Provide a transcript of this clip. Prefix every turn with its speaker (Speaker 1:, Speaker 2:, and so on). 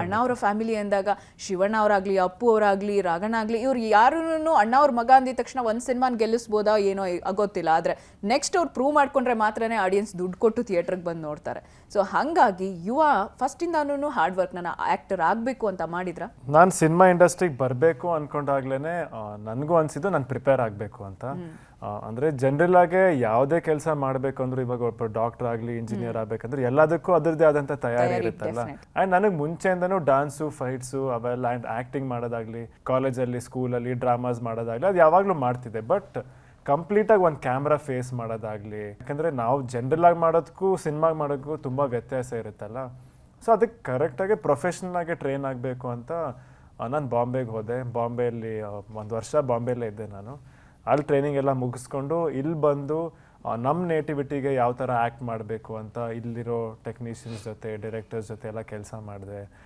Speaker 1: ಅಣ್ಣ ಅವರ ಫ್ಯಾಮಿಲಿ ಅಂದಾಗ ಶಿವಣ್ಣ ಅವರಾಗ್ಲಿ, ಅಪ್ಪು ಅವರಾಗ್ಲಿ, ರಾಘಣ್ಣ ಆಗ್ಲಿ, ಇವ್ರು ಯಾರನ್ನು ಅಣ್ಣ ಅವ್ರ ಮಗ ಅಂದಿದ ತಕ್ಷಣ ಒಂದು ಸಿನಿಮಾನ ಗೆಲ್ಲಿಸ್ಬೋದಾ ಏನೋ ಗೊತ್ತಿಲ್ಲ. ಆದರೆ ನೆಕ್ಸ್ಟ್ ಅವ್ರು ಪ್ರೂವ್ ಮಾಡ್ಕೊಂಡ್ರೆ ಮಾತ್ರನೇ ಆಡಿಯನ್ಸ್ ದುಡ್ಡು ಕೊಟ್ಟು ಥಿಯೇಟ್ರಿಗೆ ಬಂದು ನೋಡ್ತಾರೆ. ಸೊ ಹಾಗಾಗಿ ಯುವ ಫಸ್ಟಿಂದಾನು ಹಾರ್ಡ್ ವರ್ಕ್, ನಾನು ಆ್ಯಕ್ಟರ್ ಆಗಬೇಕು ಅಂತ ಮಾಡಿದ್ರ.
Speaker 2: ನಾನು ಸಿನಿಮಾ ಇಂಡಸ್ಟ್ರಿಗೆ ಬರಬೇಕು ಅಂದ್ಕೊಂಡಾಗ್ಲೇ ನನಗೂ ಅನಿಸಿದ್ದು ನಾನು ಪ್ರಿಪೇರ್ ಆಗಬೇಕು ಅಂತ. ಅಂದರೆ ಜನರಲ್ ಆಗಿ ಯಾವುದೇ ಕೆಲಸ ಮಾಡಬೇಕು ಅಂದ್ರೂ ಇವಾಗ ಒಬ್ಬ ಡಾಕ್ಟರ್ ಆಗಲಿ, ಇಂಜಿನಿಯರ್ ಆಗಬೇಕಂದ್ರೆ ಎಲ್ಲದಕ್ಕೂ ಅದರದ್ದೇ ಆದಂಥ ತಯಾರಿ ಇರುತ್ತಲ್ಲ. ಆ್ಯಂಡ್ ನನಗೆ ಮುಂಚೆಯಿಂದನೂ ಡಾನ್ಸು, ಫೈಟ್ಸು ಅವೆಲ್ಲ ಆ್ಯಂಡ್ ಆ್ಯಕ್ಟಿಂಗ್ ಮಾಡೋದಾಗಲಿ, ಕಾಲೇಜಲ್ಲಿ, ಸ್ಕೂಲಲ್ಲಿ ಡ್ರಾಮಾಸ್ ಮಾಡೋದಾಗಲಿ ಅದು ಯಾವಾಗಲೂ ಮಾಡ್ತಿದ್ದೆ. ಬಟ್ ಕಂಪ್ಲೀಟಾಗಿ ಒಂದು ಕ್ಯಾಮ್ರಾ ಫೇಸ್ ಮಾಡೋದಾಗಲಿ, ಯಾಕಂದರೆ ನಾವು ಜನರಲ್ ಆಗಿ ಮಾಡೋದಕ್ಕೂ ಸಿನಿಮಾಗೆ ಮಾಡೋದಕ್ಕೂ ತುಂಬ ವ್ಯತ್ಯಾಸ ಇರುತ್ತಲ್ಲ. ಸೊ ಅದಕ್ಕೆ ಕರೆಕ್ಟಾಗಿ ಪ್ರೊಫೆಷ್ನಲ್ ಆಗಿ ಟ್ರೈನ್ ಆಗಬೇಕು ಅಂತ ನಾನು ಬಾಂಬೆಗೆ ಹೋದೆ. ಬಾಂಬೆಯಲ್ಲಿ 1 ವರ್ಷ ಬಾಂಬೆಯಲ್ಲೇ ಇದ್ದೆ ನಾನು. ಅಲ್ಲಿ ಟ್ರೈನಿಂಗ್ ಎಲ್ಲ ಮುಗಿಸ್ಕೊಂಡು ಇಲ್ಲಿ ಬಂದು ನಮ್ಮ ನೇಟಿವಿಟಿಗೆ ಯಾವ ಥರ ಆ್ಯಕ್ಟ್ ಮಾಡಬೇಕು ಅಂತ ಇಲ್ಲಿರೋ ಟೆಕ್ನಿಷಿಯನ್ಸ್ ಜೊತೆ, ಡೈರೆಕ್ಟರ್ಸ್ ಜೊತೆ ಎಲ್ಲ ಕೆಲಸ ಮಾಡಿದೆ.